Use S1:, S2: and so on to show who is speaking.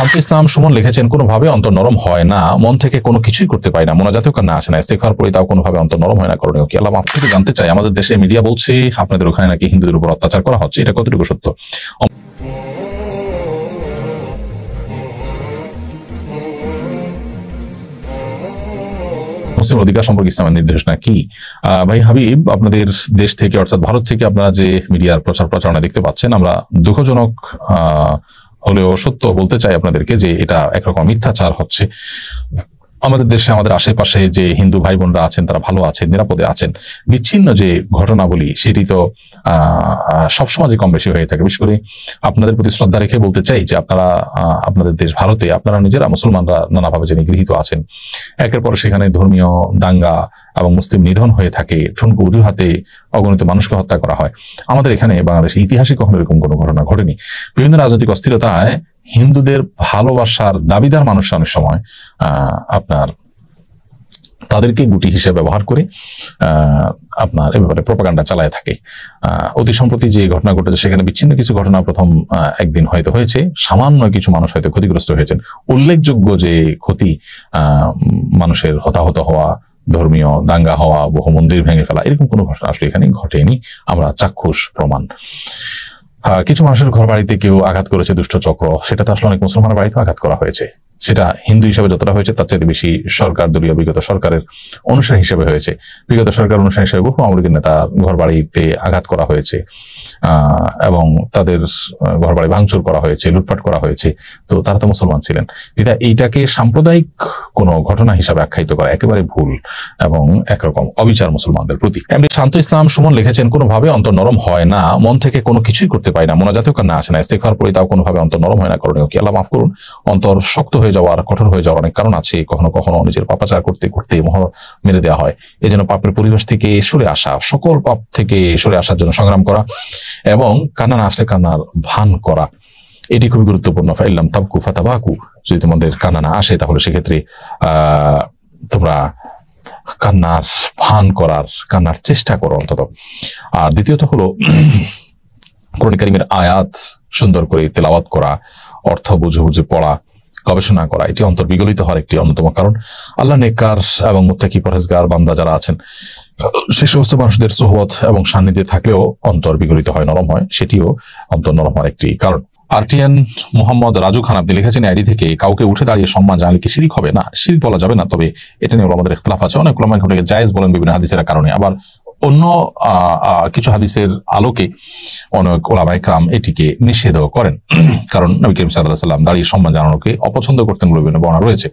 S1: শান্ত ইসলাম সুমন লিখেছেন, কোনোভাবে অন্তর নরম হয় না, মন থেকে কোনো কিছুই করতে পারি না, মোনাজাতেও কান্না আসে না, ইস্তেগফার পড়ি তাও কোনোভাবে অন্তর নরম হয় না, করণীয় কি? আল্লাহ মাফ করতে জানতে চাই, আমাদের দেশে মিডিয়া বলছে আপনাদের ওখানে নাকি হিন্দুদের উপর অত্যাচার করা হচ্ছে, এটা কতটুকু সত্য? মুসলিম অধিকার সম্পর্কে ইসলামের নির্দেশনা কি? ভাই হাবিব, আপনাদের দেশ থেকে অর্থাৎ ভারত থেকে আপনারা যে মিডিয়ার প্রচার প্রচারণা দেখতে পাচ্ছেন, আমরা দুঃখজনক হলেও সত্য বলতে চাই আপনাদেরকে যে এটা একরকম মিথ্যাচার হচ্ছে। আমাদের দেশে আমাদের আশেপাশে যে হিন্দু ভাই বোনরা আছেন তারা ভালো আছেন, নিরাপদে আছেন। বিচ্ছিন্ন যে ঘটনাবলী সেটি তো সব সমাজে কম বেশি হয়ে থাকে। বিশেষ করে আপনাদের প্রতি শ্রদ্ধা রেখে বলতে চাই যে আপনারা আপনাদের দেশ ভারতে আপনারা নিজেরা মুসলমানরা নানাভাবে যে নিগৃহীত আছেন, একের পর সেখানে ধর্মীয় দাঙ্গা এবং মুসলিম নিধন হয়ে থাকে, ঠুনকো অজুহাতে অগণিত মানুষকে হত্যা করা হয়। আমাদের এখানে বাংলাদেশে ইতিহাসে কখনো এরকম কোনো ঘটনা ঘটেনি। বিভিন্ন রাজনৈতিক অস্থিরতায় হিন্দুদের ভালোবাসার দাবিদার মানুষ অনেক সময় আপনার তাদেরকে গুটি হিসেবে ব্যবহার করে আপনার এ ব্যাপারে প্রোপাগান্ডা চালায় থাকে। অতি সম্প্রতি যে ঘটনা ঘটেছে সেখানে বিচ্ছিন্ন কিছু ঘটনা প্রথম একদিন হয়তো হয়েছে, সামান্য কিছু মানুষ হয়তো ক্ষতিগ্রস্ত হয়েছেন। উল্লেখযোগ্য যে ক্ষতি, মানুষের হতাহত হওয়া, ধর্মীয় দাঙ্গা হওয়া, বহু মন্দির ভেঙে ফেলা, এরকম কোনো ঘটনা আসলে এখানে ঘটেনি। আমরা চাক্ষুষ প্রমাণ। কিছু মানুষের ঘর বাড়িতে কেউ আঘাত করেছে দুষ্ট চক্র, সেটা তো আসলে অনেক মুসলমানের বাড়িতেও আঘাত করা হয়েছে। সেটা হিন্দু হিসেবে যতটা হয়েছে তার চেয়ে বেশি সরকার দলীয় বিগত সরকারের অনুসারী হিসেবে হয়েছে। বিগত সরকার অনুসারী হিসেবে বহু আওয়ামী লীগের নেতা ঘর বাড়িতে আঘাত করা হয়েছে এবং তাদের ঘর বাড়ি ভাঙচুর করা হয়েছে, লুটপাট করা হয়েছে। তো তারা তো মুসলমান ছিলেন। এইটাকে সাম্প্রদায়িক কোনো ঘটনা হিসাবে আখ্যায়িত করা একেবারে ভুল এবং একরকম অবিচার মুসলমানদের প্রতি। এমনি শান্ত ইসলাম সুমন লিখেছেন, কোনোভাবে অন্তর নরম হয় না, মন থেকে কোনো কিছুই করতে পারি না, মোনাজাতেও কান্না আসে না, ইস্তেগফার পড়ি তাও কোনোভাবে অন্তর নরম হয় না, করণীয় কি? আল্লাহ মাফ করুন। অন্তর শক্ত হয়ে যাওয়ার, কঠোর হয়ে যাওয়ার অনেক কারণ আছে। কখনো কখনো নিজের পাপাচার করতে করতে মোহর মেরে দেওয়া হয়। এই জন্য পাপের পরিবেশ থেকে সরে আসা, সকল পাপ থেকে সরে আসার জন্য সংগ্রাম করা এবং কান্না না আসলে কান্নার ভান করা, এটি খুবই গুরুত্বপূর্ণ। ফাইল্লাম তাবকু ফাতাবাকু, যদি তোমাদের কান্না না আসে তাহলে সেক্ষেত্রে তোমরা কান্নার ভান করার, কান্নার চেষ্টা করো অন্তত। আর দ্বিতীয়ত হলো কোরআন কারীমের আয়াত সুন্দর করে তেলাওয়াত করা, অর্থ বুঝে বুঝে পড়া, গবেষণা করা, এটি অন্তর বিগলিত হওয়ার একটি অন্যতম কারণ। আল্লাহ নেককার এবং মুত্তাকি পরহেজগার বান্দা যারা আছেন, সে সমস্ত মানুষদের সোহবত এবং সান্নিধ্যে থাকলেও অন্তর বিগলিত হয়, নরম হয়, সেটিও অন্তর নরম হওয়ার একটি কারণ। আরটিএন মোহাম্মদ রাজু খান আপনি লিখেছেন, আইডি থেকে কাউকে উঠে দাঁড়িয়ে সম্মান জানালে কি শিরক হবে? না, শিরক বলা যাবে না, তবে এটা নিয়ে আমাদের ইখতিলাফ আছে। অনেক উলামা এটাকে জায়েজ বলেন বিভিন্ন হাদিসের কারণে, আবার অন্য কিছু হাদিসের আলোকে অনেক উলামা ইকরাম এটিকে নিষেধও করেন। কারণ নবী করিম সাল্লাল্লাহু আলাইহি ওয়াসাল্লাম দাঁড়িয়ে সম্মান জানানোকে অপছন্দ করতেন বলে বিভিন্ন বর্ণনা রয়েছে।